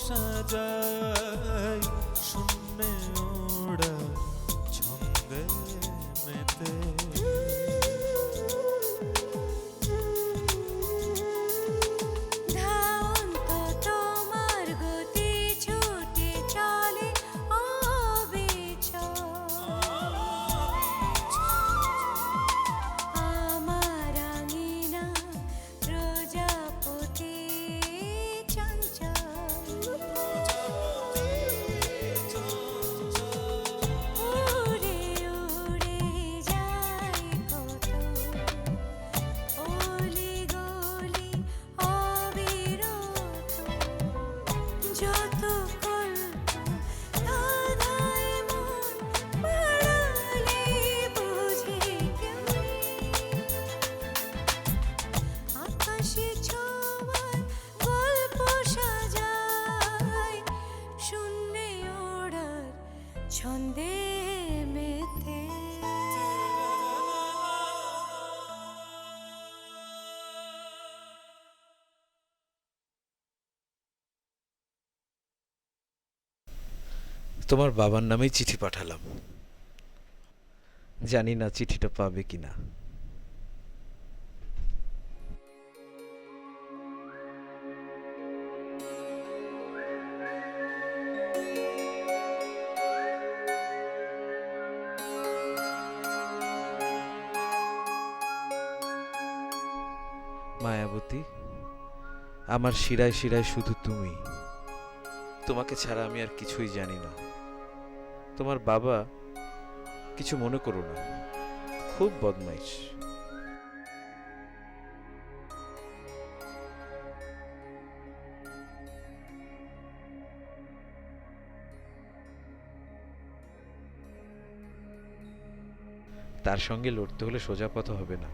সাজাই শূন্যে ওড়া ছন্দে মেতে। ছন্দে মেতে। তোমার বাবার নামেই চিঠি পাঠালাম, জানি না চিঠিটা পাবে কিনা। মায়াবতী, আমার শিরায় শিরায় শুধু তুমি। তোমাকে ছাড়া আমি আর কিছুই জানি না। তোমার বাবা, কিছু মনে করো না, খুব বদমাইশ। তার সঙ্গে লড়তে হলে সোজা পথ হবে না,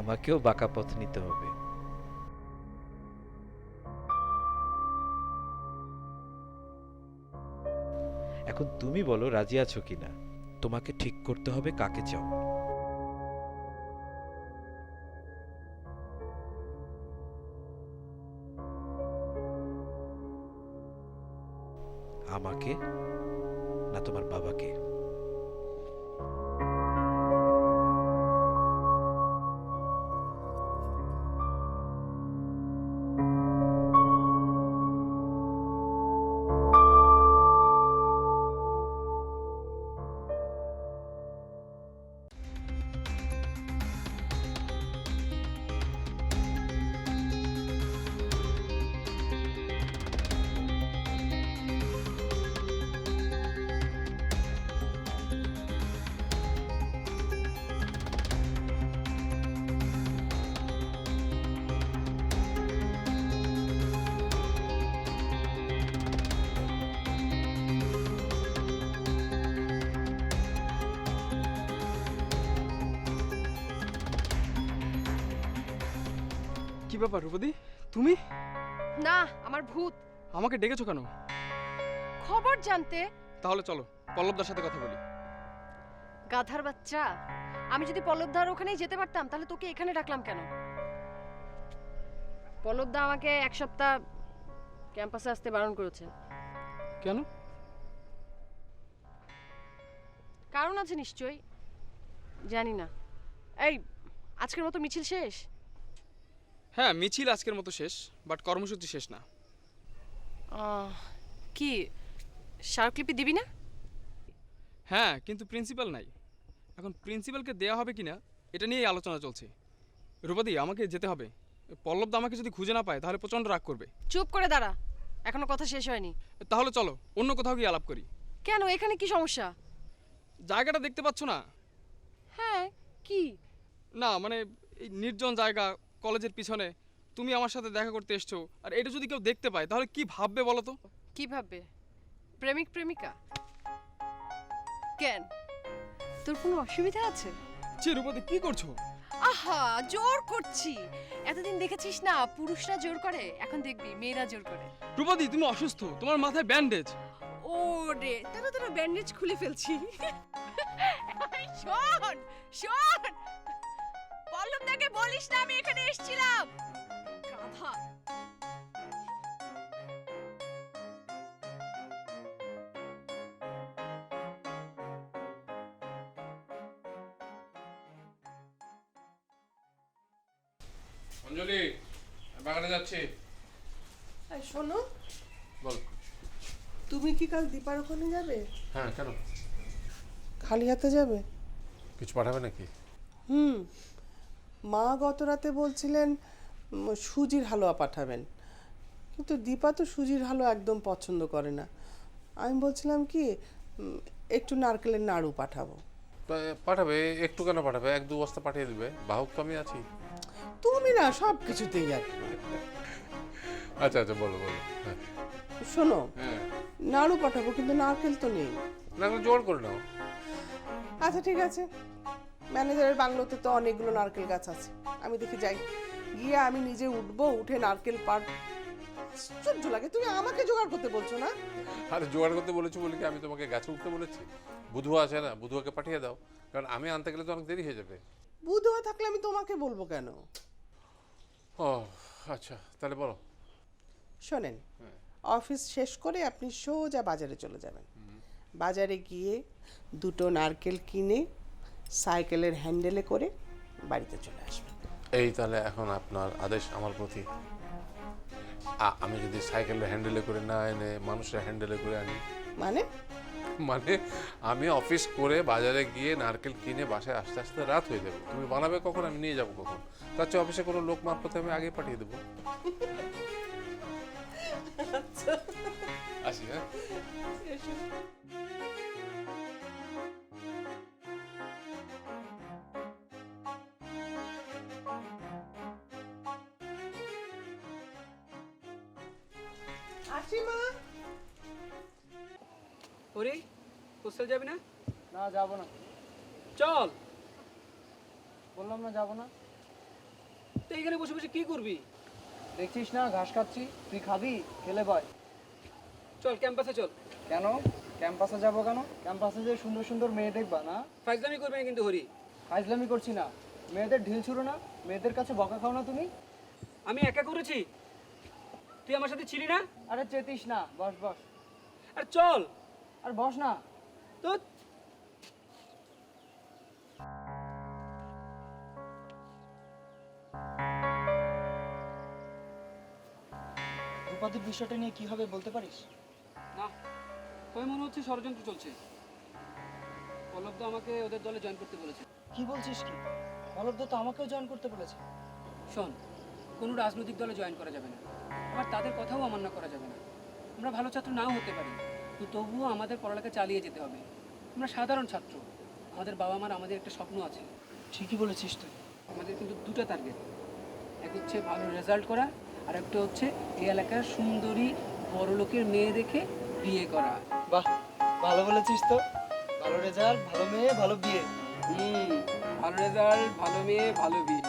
আমাকেও বাঁকা পথ নিতে হবে। এখন তুমি বলো রাজি আছো কিনা। তোমাকে ঠিক করতে হবে কাকে চাও। আমাকে না তোমার বাবাকে? কি ব্যাপার রূপদি, তুমি? না, আমার ভূত। আমাকে ডেকেছো কেন? খবর জানতে। তাহলে চলো পল্লবদার সাথে কথা বলি। গাধার বাচ্চা, আমি যদি পল্লবদার ওখানেই যেতে পারতাম তাহলে তোকে এখানে ডাকলাম কেন? পল্লবদা আমাকে এক সপ্তাহ ক্যাম্পাসে আসতে বারণ করেছে। কেন? কারণ আছে নিশ্চয়ই, জানি না। এই, আজকের মতো মিছিল শেষ? হ্যাঁ, মিছিল আজকের মতো শেষ, বাট কর্মসূচি শেষ না। কি স্মারকলিপি দিবি না? হ্যাঁ, কিন্তু প্রিন্সিপাল নাই। এখন প্রিন্সিপালকে দেয়া হবে কিনা এটা নিয়েই আলোচনা চলছে। রূপদি, আমাকে যেতে হবে। পল্লবদা আমাকে যদি খুঁজে না পায় তাহলে প্রচণ্ড রাগ করবে। চুপ করে দাঁড়া, এখনো কথা শেষ হয়নি। তাহলে চলো অন্য কোথাও গিয়ে আলাপ করি। কেন, এখানে কি সমস্যা? জায়গাটা দেখতে পাচ্ছ না? হ্যাঁ, কি? না মানে এই নির্জন জায়গা, কলেজের পিছনে তুমি আমার সাথে দেখা করতে এসছো, আর এটা যদি কেউ দেখতে পায় তাহলে কি ভাববে বলো তো? কি ভাববে? প্রেমিক প্রেমিকা? কেন, তোর কোনো অসুবিধা আছে? রূপদি, কি করছো? আহা, জোর করছি। এতদিন দেখেছিস না পুরুষরা জোর করে, এখন দেখবি মেয়েরা জোর করে। রূপদি, তুমি অসুস্থ, তোমার মাথায় ব্যান্ডেজ। ও রে, তারা তারা ব্যান্ডেজ খুলে ফেলছি। শোন শোন, পল্লবদাকে বলিস না আমি এখানে এসেছিলাম। গাধা। অঞ্জলি বাগানে যাচ্ছি। আর শোনো, বল। তুমি কি কাল দীপার ওখানে যাবে? হ্যাঁ, কেন? খালি হাতে যাবে? কিছু পাঠাবে নাকি? মা গত রাতে বলছিলেন সুজির হালুয়া পাঠাবেন, কিন্তু দীপা তো সুজির হালুয়া একদম পছন্দ করে না। আমি বলছিলাম কি একটু নারকেলের নাড়ু পাঠাবো। পাঠাবে, একটু কেন পাঠাবে, 1-2 বস্তা পাঠিয়ে দিবে, বাহক তো আমি আছি। তুমি না সব কিছুতেই আর কি। আচ্ছা আচ্ছা, বলো বলো। হ্যাঁ শোনো, হ্যাঁ, নাড়ু পাঠাবো কিন্তু নারকেল তো নেই। নারকেল জোগাড় করে নাও। আচ্ছা ঠিক আছে, ম্যানেজারের বাংলোতে তো অনেকগুলো নারকেল গাছ আছে, আমি দেখে যাই, গিয়ে আমি নিজে উঠবো, উঠে নারকেল পাড়। আশ্চর্য লাগে, তুমি আমাকে জোগাড় করতে বলছো না? আরে জোগাড় করতে বলেছি বলে কি আমি তোমাকে গাছে উঠতে বলেছি? বুধুয়া আছে না, বুধুয়াকে পাঠিয়ে দাও, কারণ আমি আনতে গেলে তো অনেক দেরি হয়ে যাবে। বুধুয়া থাকলে আমি তোমাকে বলবো কেন? ও আচ্ছা, তাহলে বলো। শোনেন, অফিস শেষ করে আপনি সোজা বাজারে চলে যাবেন। বাজারে গিয়ে 2টো নারকেল কিনে সাইকেলের হ্যান্ডেলে করে বাড়িতে চলে আসবেন। এই তাহলে এখন আপনার আদেশ আমার প্রতি। আমি যদি সাইকেলের হ্যান্ডেলে করে না এনে মানুষের হ্যান্ডেলে করে আনি? মানে? মানে আমি অফিস করে বাজারে গিয়ে নারকেল কিনে বাসায় আস্তে আস্তে রাত হয়ে যাবে, তুমি বানাবে কখন, আমি নিয়ে যাবো কখন? তার চেয়ে অফিসে কোনো লোক মারফতে আমি আগে পাঠিয়ে দেবো। আসি। হ্যাঁ, আসি মা। হরি, হোস্টেল যাবি না? না যাবো না, চল। বললাম না যাবো না। তো এখানে বসে বসে কি করবি? দেখছিস না ঘাস খাচ্ছি, তুই খাবি? খেলে বয়। চল ক্যাম্পাসে চল। কেন ক্যাম্পাসে যাবো কেন? ক্যাম্পাসে যে সুন্দর সুন্দর মেয়ে দেখবা না? ফাইজলামি করবি না কিন্তু হরি। ফাইজলামি করছি না, মেয়েদের ঢিল ছুড়ো না, মেয়েদের কাছে বকা খাও না তুমি? আমি একা করেছি, তুই আমার সাথে ছিলি না? আরে চেতিস না, বস বস। আর চল। আর বস না। তো রূপাদির বিষয়টা নিয়ে কি হবে বলতে পারিস? না, তবে মনে হচ্ছে ষড়যন্ত্র চলছে। পল্লব আমাকে ওদের দলে জয়েন করতে বলেছে। কি বলছিস কি? অলব্ধ তো আমাকেও জয়েন করতে বলেছে। শোন, কোনো রাজনৈতিক দলে জয়েন করা যাবে না, আবার তাদের কথাও অমান্য করা যাবে না। আমরা ভালো ছাত্র নাও হতে পারি, কিন্তু তবুও আমাদের পড়ালেখা চালিয়ে যেতে হবে। আমরা সাধারণ ছাত্র, আমাদের বাবা মার আমাদের একটা স্বপ্ন আছে। ঠিকই বলেছিস তুই। আমাদের কিন্তু 2টা টার্গেট, এক হচ্ছে ভালো রেজাল্ট করা, আর একটা হচ্ছে এই এলাকার সুন্দরী বড় লোকের মেয়ে দেখে বিয়ে করা। বাহ, ভালো বলেছিস তো। ভালো রেজাল্ট, ভালো মেয়ে, ভালো বিয়ে। ভালো রেজাল্ট, ভালো মেয়ে, ভালো বিয়ে।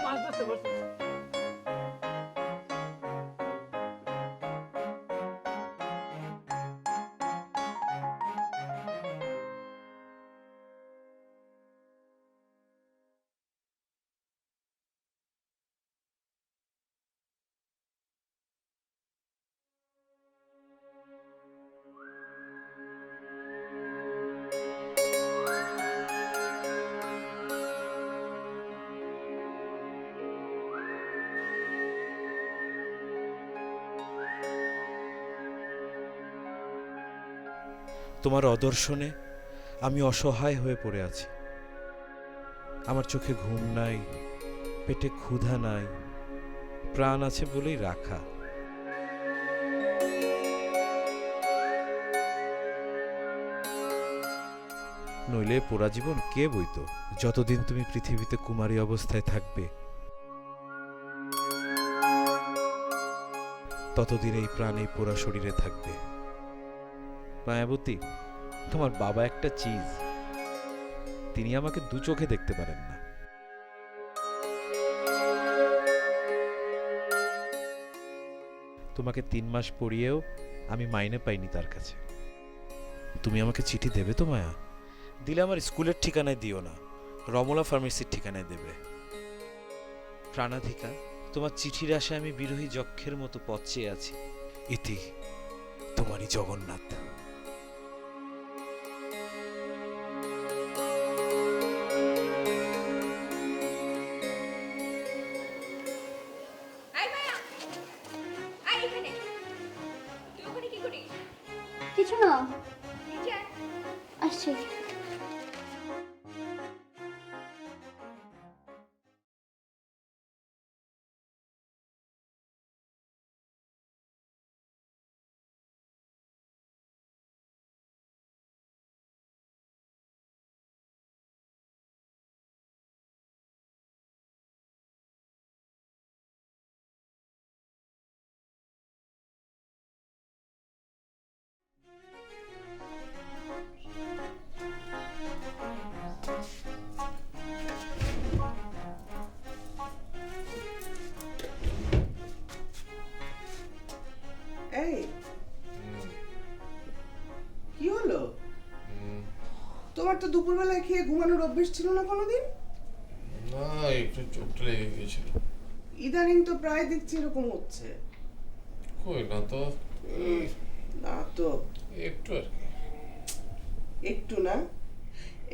মাছ ধরতে বসে। তোমার অদর্শনে আমি অসহায় হয়ে পড়ে আছি। আমার চোখে ঘুম নাই, পেটে ক্ষুধা নাই, প্রাণ আছে বলেই রাখা। নইলে পোড়া জীবন কে বইতো? যতদিন তুমি পৃথিবীতে কুমারী অবস্থায় থাকবে, ততদিন এই প্রাণ এই পোড়া শরীরে থাকবে। মায়াবতী, তোমার বাবা একটা চিজ, তিনি আমাকে 2 চোখে দেখতে পারেন না। তোমাকে 3 মাস পড়িয়েও আমি মাইনে পাইনি তার কাছে। তুমি আমাকে চিঠি দেবে তো মায়া? দিলে আমার স্কুলের ঠিকানায় দিও না, রমলা ফার্মেসির ঠিকানায় দেবে। প্রাণাধিকা, তোমার চিঠির আশায় আমি বিরোহী যক্ষের মতো পথ চেয়ে আছি। ইতি, তোমারই জগন্নাথ। শোনো আসছি। এই কি হলো? তোমার তো দুপুরবেলায় খেয়ে ঘুমানোর অভ্যেস ছিল না কোনোদিন? না, একটু চোখটা লেগে গেছিল। ইদানিং তো প্রায় দেখছি এরকম হচ্ছে। কই না তো। না তো একটু আর কি। একটু না,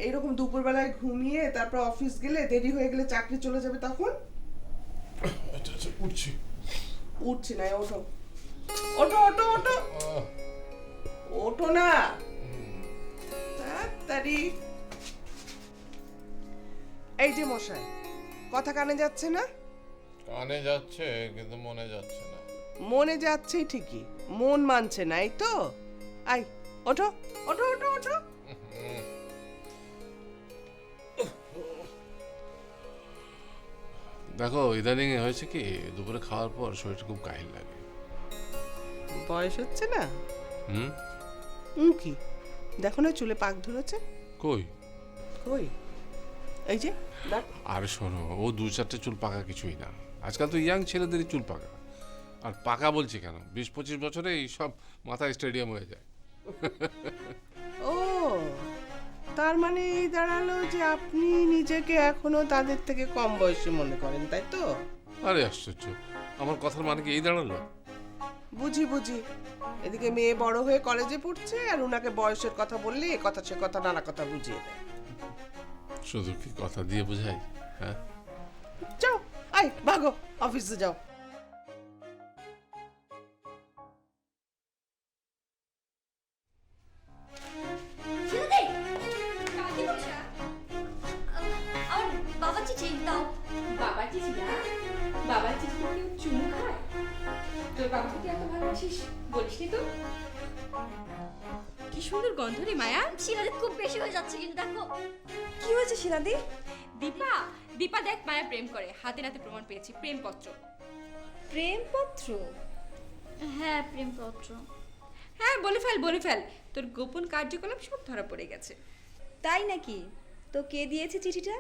এইরকম দুপুরবেলায় ঘুমিয়ে তারপর অফিস গেলে দেরি হয়ে গেলে চাকরি চলে যাবে তখন? আচ্ছা আচ্ছা, উঠছি। উঠছি না, ওঠো ওঠো ওঠো ওঠো ওঠো না তাড়াতাড়ি। এই যে মশাই, কথা কানে যাচ্ছে না? কানে যাচ্ছে কিন্তু মনে যাচ্ছে না। মনে যাচ্ছেই ঠিকই, মন মানছে না, এই তো। আই ওঠো ওঠো ওঠো ওঠো। দেখো, ইদানিং হয়েছে কি, দুপুরে খাওয়ার পর শরীরটা খুব কাহিল লাগে। বয়স হচ্ছে না? কি দেখো না, চুলে পাক ধরেছে। কই কই? এই যে দেখ। আরে শোনো, ও 2-4টে চুল পাকা কিছুই না। আজকাল তো ইয়াং ছেলেদেরই চুল পাকা। আর পাকা বলছি কেন, 20-25 বছরে এই সব মাথা স্টেডিয়াম হয়ে যায়। ও, তার মানে এই দাঁড়ালো যে আপনি নিজেকে এখনো তাদের থেকে কম বয়সী মনে করেন, তাই তো? আরে আশ্চর্য, আমার কথার মানে কি এই দাঁড়ালো? বুঝি বুঝি। এদিকে মেয়ে বড় হয়ে কলেজে পড়ছে, আর উনাকে বয়সের কথা বললে এ কথা সে কথা নানা কথা বুঝিয়ে দেয়। শুধু কি কথা দিয়ে বোঝাই? হ্যাঁ, যাও, আই ভাগো, অফিসে যাও। আমার বাবা চিঠি দাও। বাবার চিঠি না? বাবার চিঠি কেউ চুমু খায়? তোর বাবাকে কি এত ভালোবাসিস বলিসনি তো? কি সুন্দর গন্ধ রে মায়া। শিলাদি খুব বেশি হয়ে যাচ্ছে কিন্তু দেখো। কি হয়েছে শিলাদি? দীপা, দীপা দেখ, মায়া প্রেম করে, হাতে নাতে প্রমাণ পেয়েছি, প্রেমপত্র। প্রেমপত্র? হ্যাঁ প্রেমপত্র। হ্যাঁ, বলে ফেল বলে ফেল, তোর গোপন কার্যকলাপ সব ধরা পড়ে গেছে। তাই নাকি? তো কে দিয়েছে চিঠিটা?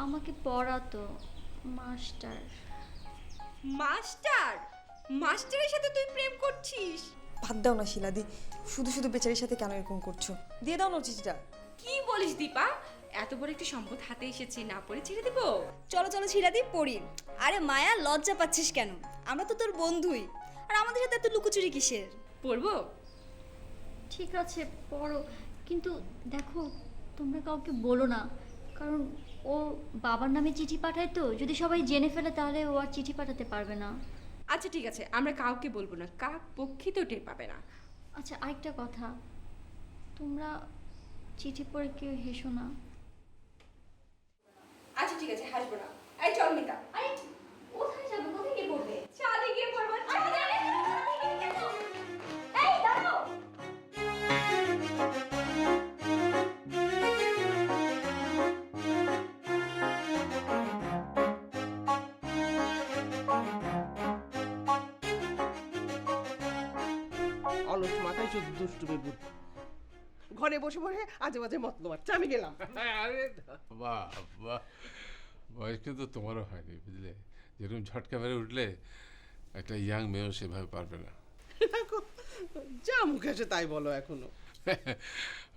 আমাকে পড়াতো মাস্টার। মাস্টার? মাস্টারের সাথে তুই প্রেম করছিস? বাদ দাও না শিলাদি, শুধু শুধু বেচারির সাথে কেন এরকম করছো? দিয়ে দাও না চিঠিটা। কি বলিস দীপা? এত বড় একটি সম্পদ হাতে এসেছে, না পড়ে ছেড়ে দেবো? চলো চলো শিলাদি পড়ি। আরে মায়া, লজ্জা পাচ্ছিস কেন? আমরা তো তোর বন্ধুই, আর আমাদের সাথে এত লুকোচুরি কিসের? পড়বো? ঠিক আছে পড়ো, কিন্তু দেখো তোমরা কাউকে বলো না, কারণ ও বাবার নামে চিঠি পাঠায় তো, যদি সবাই জেনে ফেলে তাহলে ও আর চিঠি পাঠাতে পারবে না। আচ্ছা ঠিক আছে, আমরা কাউকে বলবো না, কাক পক্ষিতেও টের পাবে না। আচ্ছা আরেকটা কথা, তোমরা চিঠি পড়ে কেউ হেসো না। আচ্ছা ঠিক আছে, হাসবো না। এই চল মিতা। আরে কোথায় যাবে, কোথায় গিয়ে পড়বে? চালে গিয়ে পড়বো। এই দাঁড়াও। অলস মাথায় শুধু দুষ্টুমি বুদ্ধি, ঘরে বসে বসে আজে বাজে মতলব। আচ্ছা আমি গেলাম। আরে বাহ বাহ, বয়স কিন্তু তোমারও হয়নি, বুঝলে? যেরকম ঝটকা মেরে উঠলে একটা ইয়াং মেয়েও সেভাবে পারবে না। যা মুখে আসে তাই বলো এখনো।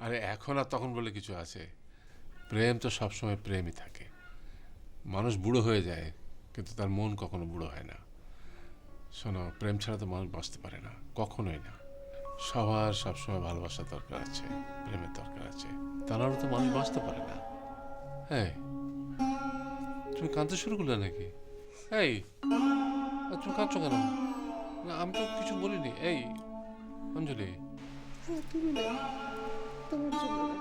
আরে এখন আর তখন বলে কিছু আছে? প্রেম তো সবসময় প্রেমই থাকে। মানুষ বুড়ো হয়ে যায় কিন্তু তার মন কখনো বুড়ো হয় না। শোনো, প্রেম ছাড়া তো মানুষ বাঁচতে পারে না, কখনোই না। সবার সবসময় ভালোবাসার দরকার আছে, প্রেমের দরকার আছে, তা নাহলে তো মানুষ বাঁচতে পারে না। হ্যাঁ, তুমি কাঁদতে শুরু করলে নাকি? এই, তুমি কাঁদছো কেন? না, আমি তো কিছু বলিনি। এই অঞ্জলি, হ্যাঁ, তুমি না, তোমার জন্য না।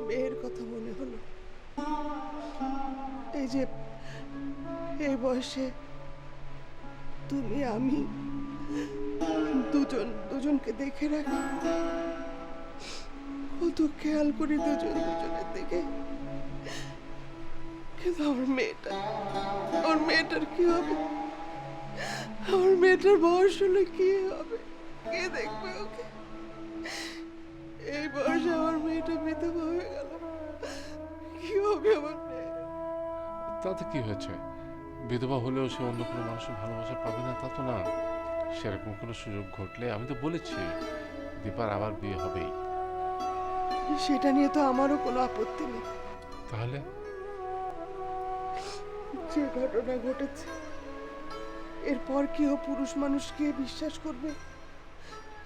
মেয়ের কথা মনে হলো। এই যে এই বয়সে তুমি আমি দুজনকে দেখে রাখি, কত খেয়াল করি দুজনের দিকে। কিন্তু আমার মেয়েটার কি হবে? আমার মেয়েটার বয়স হলে কি হবে? কে দেখবে ওকে? এই বয়সে আমার মেয়েটা বিধবা হয়ে গেল, কি হবে আমার মেয়ে? তাতে কি হয়েছে? বিধবা হলেও সে অন্য কোনো মানুষের ভালোবাসা পাবে না তা তো না। সেরকম কোনো সুযোগ ঘটলে আমি তো বলেছি দীপার আবার বিয়ে হবেই। সেটা নিয়ে তো আমারও কোনো আপত্তি নেই। তাহলে যে ঘটনা ঘটেছে, এরপর কি ও পুরুষ মানুষকে বিশ্বাস করবে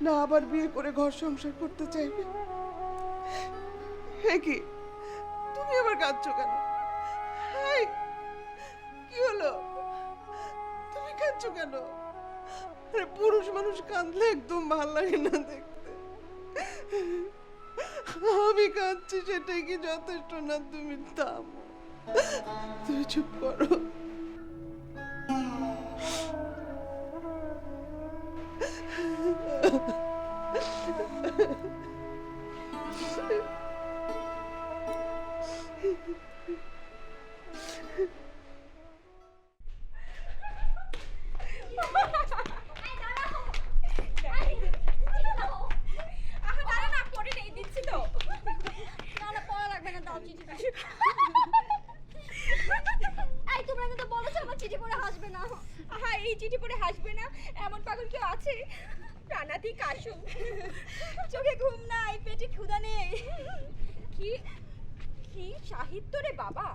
না আবার বিয়ে করে ঘর সংসার করতে চাইবে? হ্যাঁ, কি তুমি আবার কাঁদছো কেন? এই, কি হলো? তুমি কাঁদছো কেন? আরে পুরুষ মানুষ কাঁদলে একদম ভাল লাগে না দেখতে। আমি কাঁদছি সেটাই কি যথেষ্ট না? তুমি থামো, তুমি চুপ করো। এই তোমরা কিন্তু বলেছো আমার চিঠি পড়ে হাসবে না। আহা, এই চিঠি পড়ে হাসবে না এমন পাগল কেউ আছে? প্রাণাতি কাশু, চোখে ঘুম নাই, পেটে ক্ষুধা নেই। কি কি সাহিত্য রে বাবা!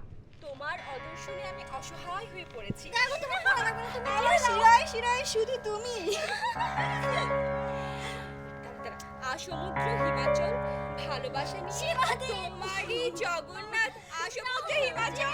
তোমার অদর্শনে আমি অসহায় হয়ে পড়েছি। দেখো তোমার ভালো লাগবে না, তুমি আমার শিরায় শিরায় শুধু তুমি। আসমুদ্র হিমাচল ভালোবাসা নিয়ে তোমারই জগন্নাথ। আসমুদ্র হিমাচল